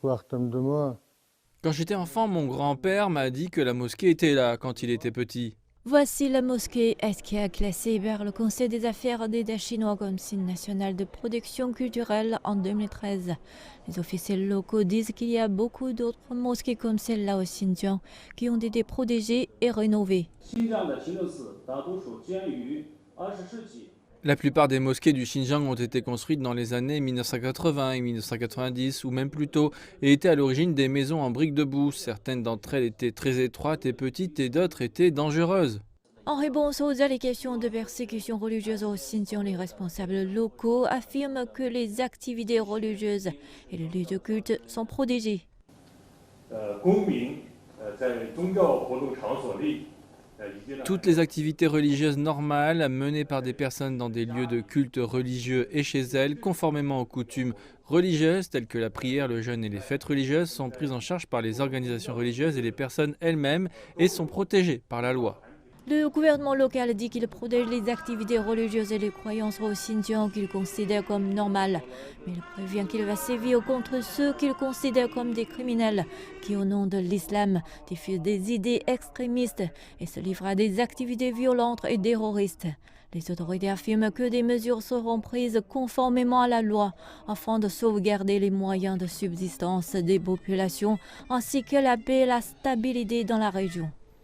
Quand j'étais enfant, mon grand-père m'a dit que la mosquée était là quand il était petit. Voici la mosquée est qui a classé par le Conseil des affaires d'État chinois comme signe national de protection culturelle en 2013. Les officiels locaux disent qu'il y a beaucoup d'autres mosquées comme celle-là au Xinjiang qui ont été protégées et rénovées. La plupart des mosquées du Xinjiang ont été construites dans les années 1980 et 1990 ou même plus tôt et étaient à l'origine des maisons en briques debout. Certaines d'entre elles étaient très étroites et petites et d'autres étaient dangereuses. En réponse aux allégations de persécution religieuse au Xinjiang, les responsables locaux affirment que les activités religieuses et les lieux de culte sont protégés. Toutes les activités religieuses normales menées par des personnes dans des lieux de culte religieux et chez elles, conformément aux coutumes religieuses telles que la prière, le jeûne et les fêtes religieuses, sont prises en charge par les organisations religieuses et les personnes elles-mêmes et sont protégées par la loi. Le gouvernement local dit qu'il protège les activités religieuses et les croyances au Xinjiang qu'il considère comme normales. Mais il prévient qu'il va sévir contre ceux qu'il considère comme des criminels qui, au nom de l'islam, diffusent des idées extrémistes et se livrent à des activités violentes et terroristes. Les autorités affirment que des mesures seront prises conformément à la loi afin de sauvegarder les moyens de subsistance des populations ainsi que la paix et la stabilité dans la région.